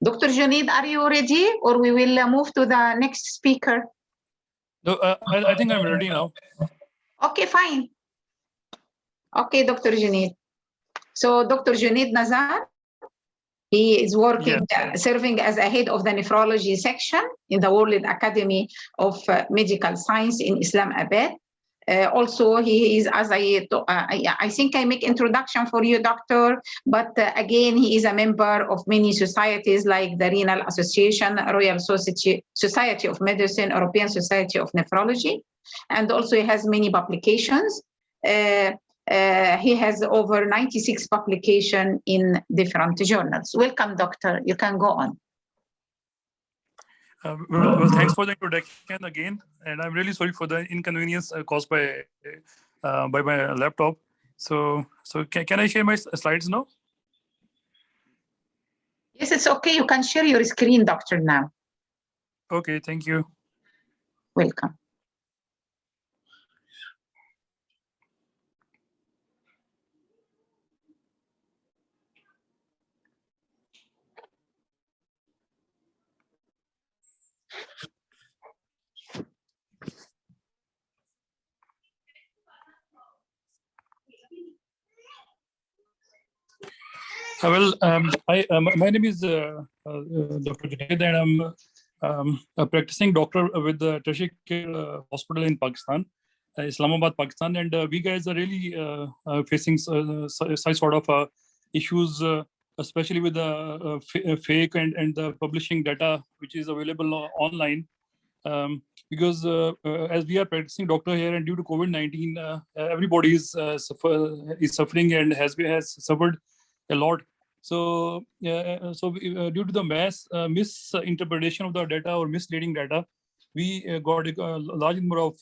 Dr. Junaid, are you ready, or we will move to the next speaker? No, I think I'm ready now. Okay, fine. Okay, Dr. Junaid. So Dr. Junaid Nazar, he is working, serving as a head of the nephrology section in the World Academy of Medical Science in Islamabad. Also, he is, as I think I make introduction for you, doctor, but again, he is a member of many societies like the Renal Association, Royal Society of Medicine, European Society of Nephrology, and also he has many publications. He has over 96 publications in different journals. Welcome, doctor. You can go on. Well, thanks for the introduction again, and I'm really sorry for the inconvenience caused by my laptop. So can I share my slides now? Yes, it's okay. You can share your screen, doctor, now. Okay, thank you. Welcome. Well, my name is Dr. Junaid, and I'm a practicing doctor with the Tertiary Care Hospital in Pakistan, Islamabad, Pakistan, and we guys are really facing such sort of issues, especially with the fake and the publishing data which is available online. Because as we are practicing doctor here, and due to COVID-19, everybody is suffering and has suffered a lot. So, due to the misinterpretation of the data or misleading data, we got a large number of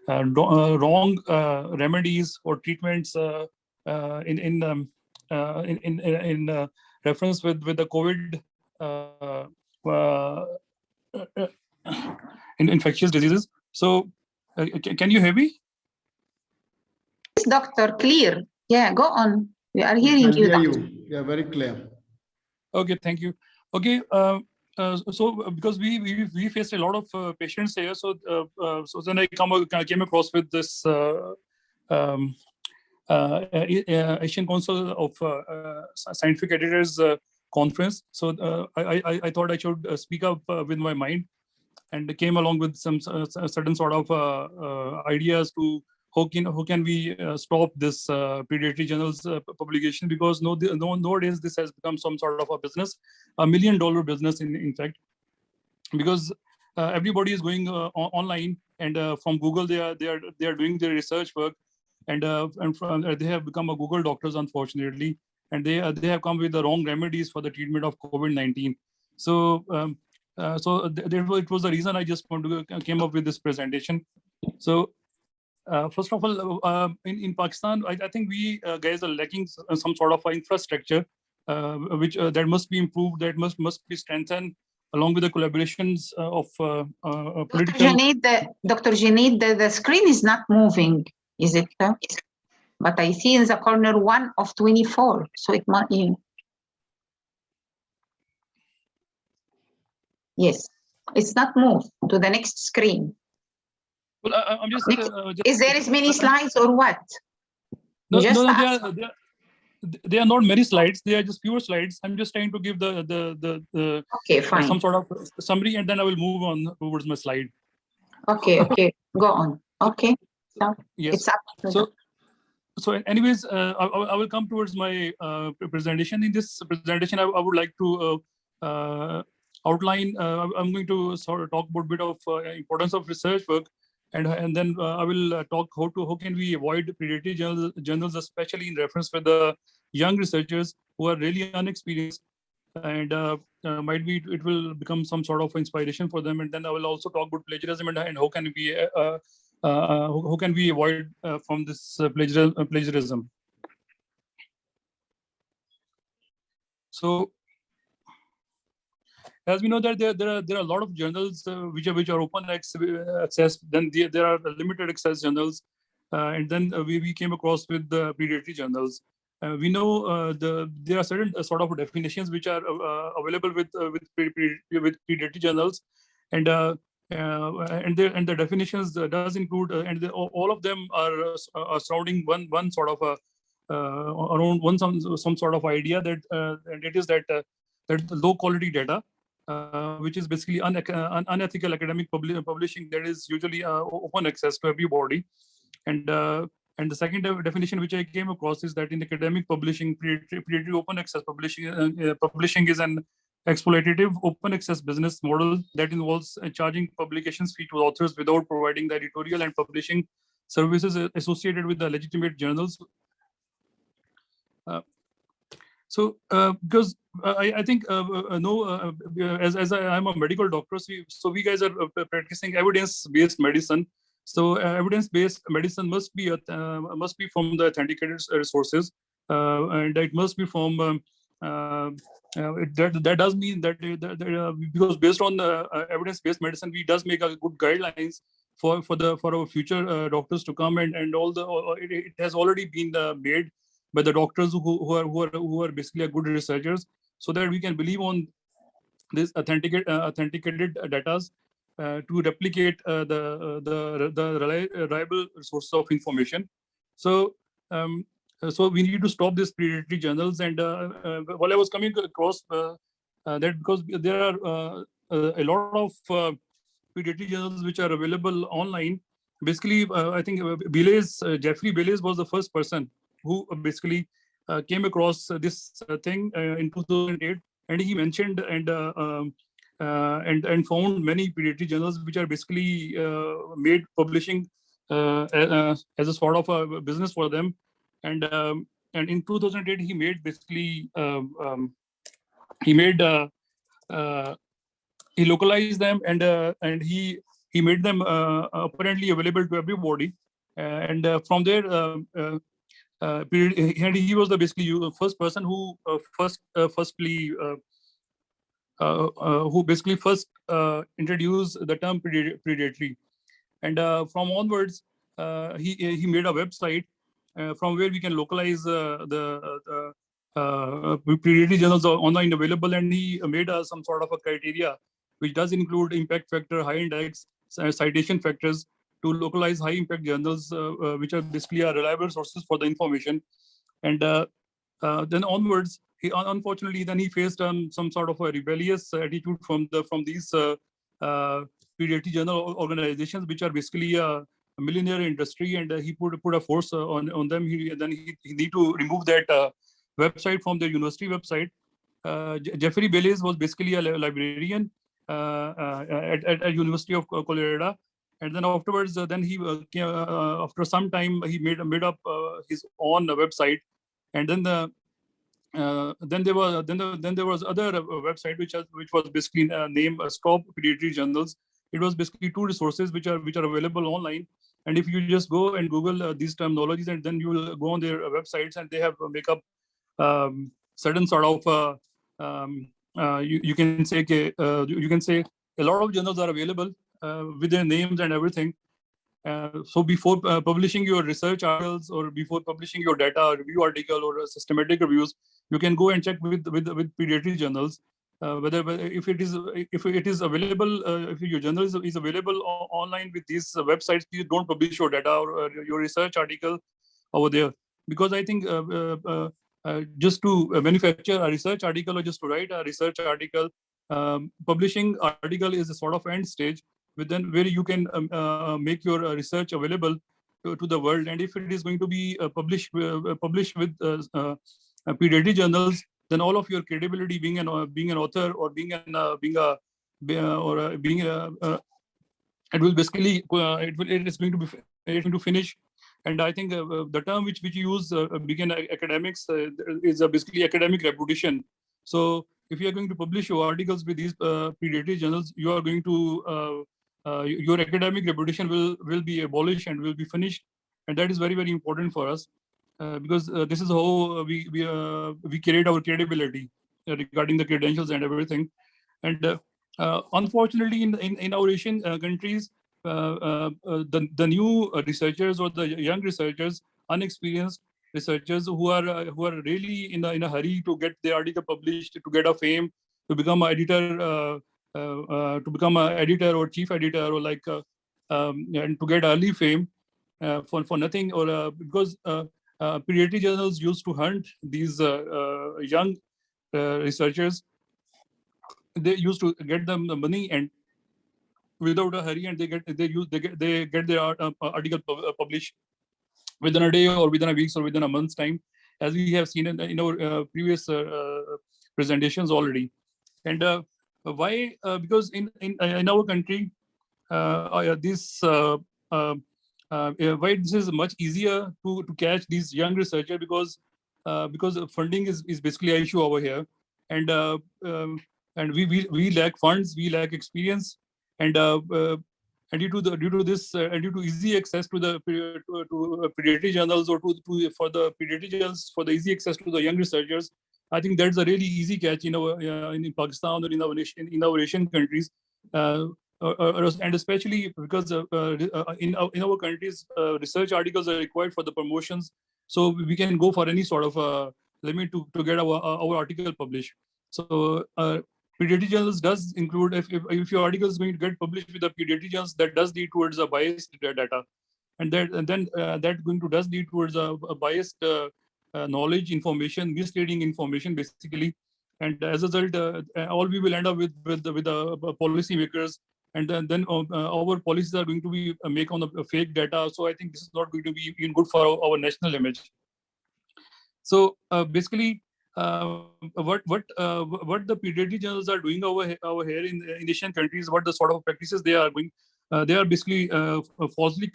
wrong remedies or treatments in reference with the COVID in infectious diseases. So, can you hear me? Yes, doctor, clear. Yeah, go on. We are hearing you. Yeah, very clear. Okay, thank you. Okay, so because we faced a lot of patients here, so then I came across with this Asian Council of Scientific Editors conference. So I thought I should speak up with my mind, and came along with some certain sort of ideas to how can we stop this pediatric journals publication, because nowadays this has become some sort of a business, $1 million business in fact, because everybody is going online, and from Google they are doing their research work, and they have become a Google doctors, unfortunately, and they have come with the wrong remedies for the treatment of COVID-19. So it was the reason I just came up with this presentation. So first of all, in Pakistan, I think we guys are lacking some sort of infrastructure, which that must be improved, that must be strengthened, along with the collaborations of political. Dr. Junaid, the screen is not moving, is it? But I see in the corner 1 of 24, so it might. Yes, it's not moved to the next screen. Well, I'm just. Is there as many slides or what? No, they are not many slides. They are just fewer slides. I'm just trying to give the okay, fine. Some sort of summary, and then I will move on towards my slide. Okay, go on. Okay, so yes. It's up. So anyways, I will come towards my presentation. In this presentation, I would like to outline. I'm going to sort of talk about a bit of importance of research work. And then I will talk how can we avoid predatory journals, especially in reference with the young researchers who are really unexperienced, and might be it will become some sort of inspiration for them. And then I will also talk about plagiarism and how can we avoid from this plagiarism. So, as we know that there are a lot of journals which are open access. Then there are limited access journals, and then we came across with the predatory journals. we know there are certain sort of definitions which are available with pediatric journals, and the definitions does include all of them are surrounding one sort of a around some sort of idea that and it is that that the low quality data, which is basically unethical academic publishing that is usually open access to everybody. And the second definition which I came across is that in academic publishing, pediatric open access publishing is an exploitative open access business model that involves charging publications fee to authors without providing the editorial and publishing services associated with the legitimate journals. Because I think as I'm a medical doctor, so we guys are practicing evidence-based medicine. So evidence-based medicine must be from the authenticated resources, and it must be from that does mean that because based on evidence-based medicine, we does make a good guidelines for our future doctors to come, and all the it has already been made by the doctors who are basically good researchers, so that we can believe on this authenticated data to replicate the reliable sources of information. So so we need to stop these predatory journals. And while I was coming across that, because there are a lot of predatory journals which are available online. Basically, I think Jeffrey Belays was the first person who basically came across this thing in 2008, and he mentioned and found many pediatric journals which are basically made publishing as a sort of a business for them. And in 2008 he made basically he localized them, and he made them apparently available to everybody. And from there and he was the basically first person who first introduced the term predatory. And from onwards, he made a website from where we can localize the predatory journals are online available, and he made some sort of a criteria which does include impact factor, high index, citation factors, to localize high impact journals, which are basically reliable sources for the information. And then onwards, unfortunately, then he faced some sort of a rebellious attitude from these pediatric journal organizations, which are basically a millionaire industry, and he put a force on them. He need to remove that website from their university website. Jeffrey Belays was basically a librarian at University of Colorado. And then afterwards, then he after some time he made up his own website, and then there was other website which was basically named Stop Pediatric Journals. It was basically two resources which are available online, and if you just go and Google these terminologies, and then you will go on their websites, and they have make up certain sort of you can say a lot of journals are available with their names and everything. So before publishing your research articles, or before publishing your data or review article or systematic reviews, you can go and check with pediatric journals whether if it is available, if your journal is available online with these websites. Please don't publish your data or your research article over there, because I think just to manufacture a research article or just to write a research article, publishing article is a sort of end stage where you can make your research available to the world. And if it is going to be published with pediatric journals, then all of your credibility, being an author or it will basically it is going to finish. And I think the term which you use, begin academics, is basically academic reputation. So if you are going to publish your articles with these pediatric journals, you are going to your academic reputation will be abolished and will be finished, and that is very, very important for us, because this is how we create our credibility regarding the credentials and everything. And unfortunately, in our Asian countries, the new researchers or the young researchers, unexperienced, researchers who are really in a hurry to get their article published, to get a fame, to become an editor, or chief editor, or and to get early fame for nothing, or because pediatric journals used to hunt these young researchers. They used to get them the money and without a hurry, and they get their article published within a day or within a week or within a month's time, as we have seen in our previous presentations already. And why? Because in our country, why this is much easier to catch these young researchers, because funding is basically an issue over here, and we lack funds, we lack experience, and due to this and due to easy access to the pediatric journals, or for the pediatric journals, for the easy access to the young researchers, I think that's a really easy catch in Pakistan or in our Asian countries, and especially because in our countries, research articles are required for the promotions, so we can go for any sort of limit to get our article published. So pediatric journals does include, if your article is going to get published with the pediatric journals, that does lead towards a biased data, and then that does lead towards a biased knowledge, information, misleading information, basically. And as a result, all we will end up with the policy makers, and then our policies are going to be make on the fake data. So I think this is not going to be even good for our national image. So basically, what the pediatric journals are doing over here in Asian countries, what the sort of practices they are doing, they are basically falsely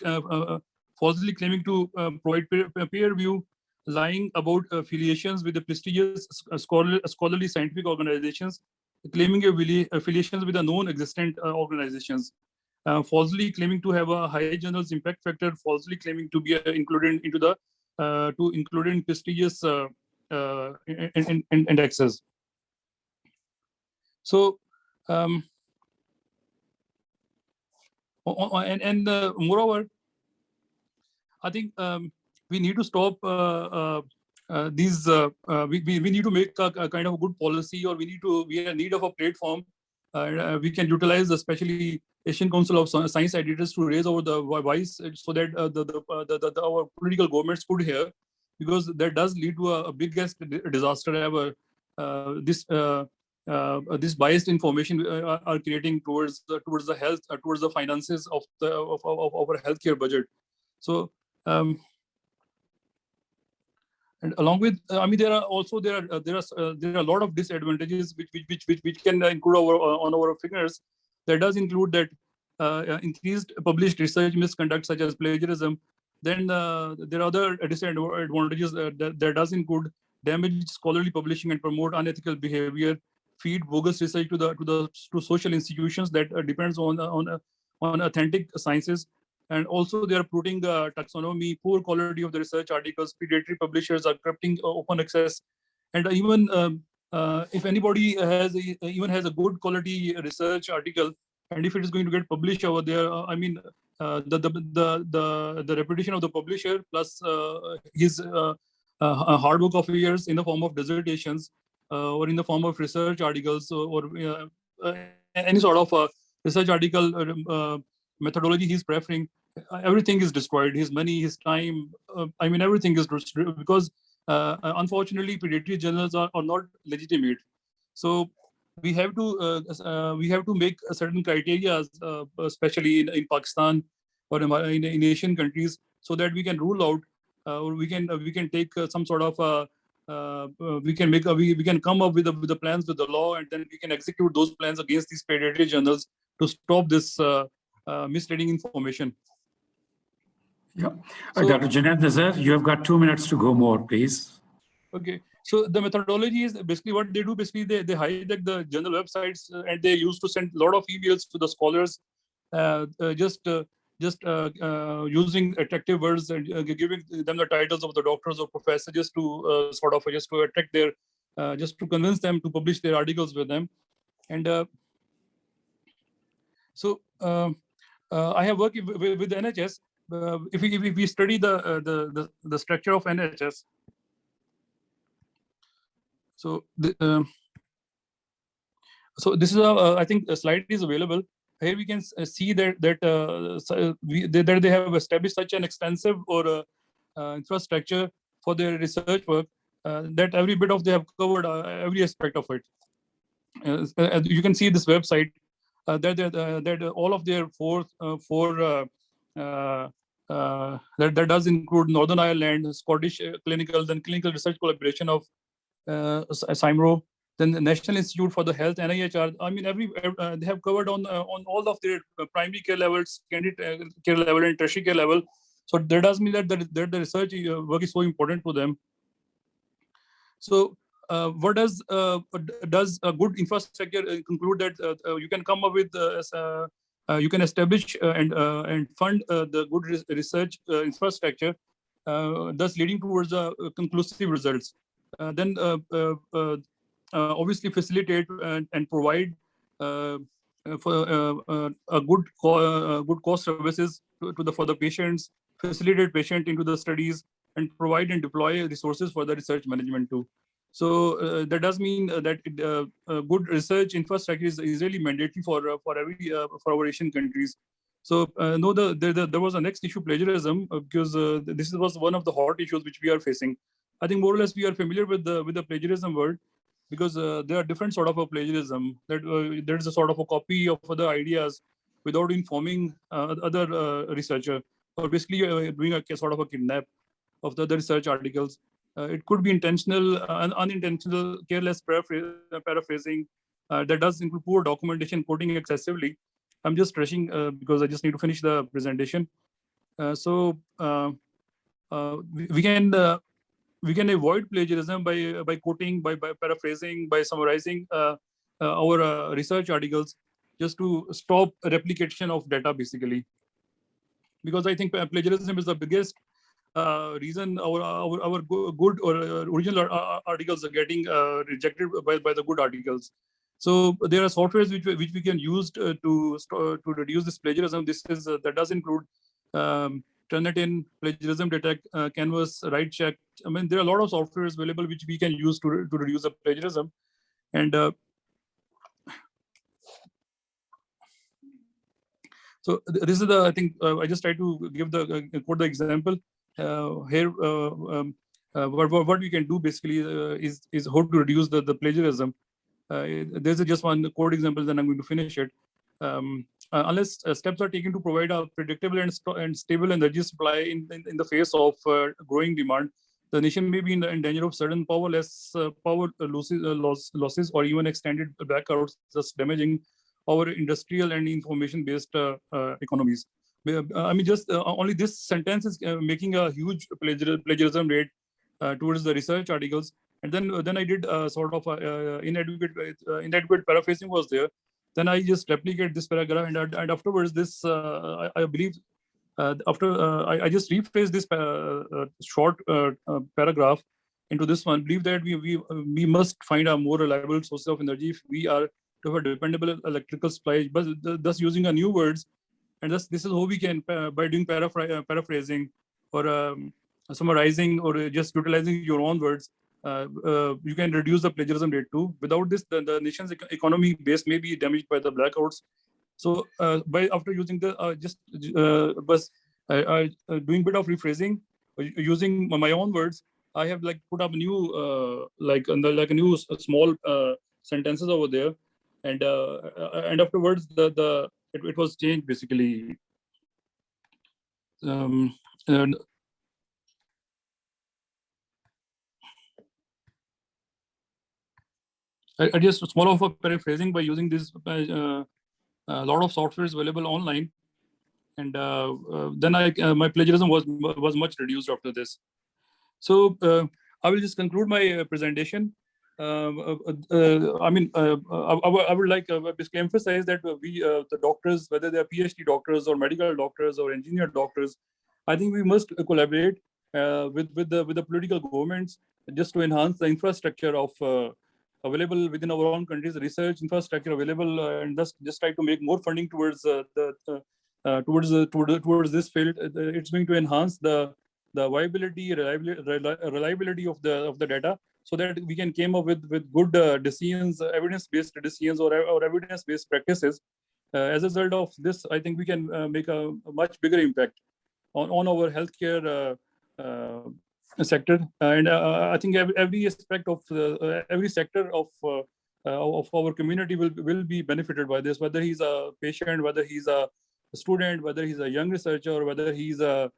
claiming to provide peer review, lying about affiliations with the prestigious scholarly scientific organizations, claiming affiliations with the non-existent organizations, falsely claiming to have a high journals impact factor, falsely claiming to be included into the included in prestigious indexes. So moreover, I think we need to stop these. We need to make a kind of a good policy, or we are in need of a platform. We can utilize, especially Asian Council of Science Editors, to raise over the voice, so that our political governments could hear, because that does lead to a biggest disaster ever. This biased information are creating towards the health, towards the finances of our healthcare budget. So. And along with, I mean, there are a lot of disadvantages which can include on our fingers. That does include that increased published research misconduct, such as plagiarism. Then there are other disadvantages that does include damage scholarly publishing and promote unethical behavior, feed bogus research to social institutions that depends on authentic sciences. And also, they are putting taxonomy, poor quality of the research articles. Pediatric publishers are corrupting open access, and even if anybody has a good quality research article, and if it is going to get published over there, I mean, the reputation of the publisher plus his hard work of years in the form of dissertations or in the form of research articles or any sort of research article methodology he's preferring, everything is destroyed. His money, his time, I mean, everything is destroyed, because unfortunately, pediatric journals are not legitimate. So we have to make a certain criteria, especially in Pakistan or in Asian countries, so that we can rule out, or we can take some sort of we can come up with the plans, with the law, and then we can execute those plans against these pediatric journals to stop this misleading information. Yeah. Dr. Junaid Nazar, you have got 2 minutes to go more, please. Okay. So the methodology is basically what they do. Basically, they hijack the journal websites, and they used to send a lot of emails to the scholars, just using attractive words and giving them the titles of the doctors or professors, just to attract their, just to convince them to publish their articles with them. And so I have worked with the NHS. if we study the structure of NHS, so so this is I think a slide is available. Here we can see that that they have established such an extensive or infrastructure for their research work that every bit of they have covered every aspect of it. You can see this website that all of their that does include Northern Ireland, Scottish clinical, then clinical research collaboration of CIMRO, then the National Institute for the Health, NIHR. I mean, they have covered on all of their primary care levels, secondary care level, and tertiary care level. So that does mean that the research work is so important to them. So what does a good infrastructure conclude that you can come up with you can establish and fund the good research infrastructure, thus leading towards conclusive results. Then obviously facilitate and provide for a good cost services for the patients, facilitate patient into the studies, and provide and deploy resources for the research management too. So that does mean that good research infrastructure is really mandatory for for our Asian countries. So no, there was a next issue, plagiarism, because this was one of the hot issues which we are facing. I think more or less we are familiar with the plagiarism word, because there are different sort of a plagiarism, that there is a sort of a copy of other ideas without informing other researcher, or basically doing a sort of a kidnap of the other research articles. It could be intentional, unintentional, careless paraphrasing that does include poor documentation, quoting excessively. I'm just rushing because I just need to finish the presentation. So we can avoid plagiarism by quoting, by paraphrasing, by summarizing our research articles, just to stop replication of data, basically. Because I think plagiarism is the biggest reason our good or original articles are getting rejected by the good articles. So there are softwares which we can use to reduce this plagiarism. This is that does include Turnitin, Plagiarism Detect, Canvas, WriteCheck. I mean, there are a lot of softwares available which we can use to reduce the plagiarism. And so this is the, I think I just try to give quote the example here. What we can do basically is how to reduce the plagiarism. There's just one code example, then I'm going to finish it. Unless steps are taken to provide a predictable and stable energy supply in the face of growing demand, the nation may be in danger of sudden power losses or even extended blackouts, thus damaging our industrial and information-based economies. I mean, just only this sentence is making a huge plagiarism rate towards the research articles. And then I did sort of inadequate paraphrasing was there. Then I just replicate this paragraph, and afterwards this I believe after I just rephrase this short paragraph into this one. Believe that we must find a more reliable source of energy if we are to have a dependable electrical supply, but thus using a new words. And thus this is how we can, by doing paraphrasing or summarizing or just utilizing your own words, you can reduce the plagiarism rate too. Without this, the nation's economy base may be damaged by the blackouts. So by after using the doing bit of rephrasing, using my own words, I have like put up new like a new small sentences over there, and afterwards it was changed basically. And I just small of a paraphrasing by using this a lot of softwares available online, and then my plagiarism was much reduced after this. So I will just conclude my presentation. I mean, I would like basically emphasize that we the doctors, whether they are PhD doctors or medical doctors or engineer doctors, I think we must collaborate with the political governments just to enhance the infrastructure of available within our own countries, research infrastructure available, and thus just try to make more funding towards the towards this field. It's going to enhance the viability, reliability of the data, so that we can come up with good decisions, evidence-based decisions or evidence-based practices. As a result of this, I think we can make a much bigger impact on our healthcare sector, and I think every aspect of every sector of our community will be benefited by this, whether he's a patient, whether he's a student, whether he's a young researcher, or whether he's a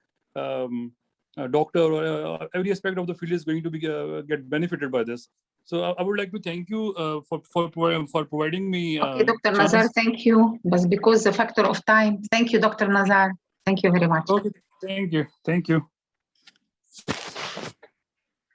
doctor, or every aspect of the field is going to be get benefited by this. So I would like to thank you for providing me. Okay, Dr. chance. Nazar, thank you. But because the factor of time, thank you, Dr. Nazar. Thank you very much. Okay, thank you.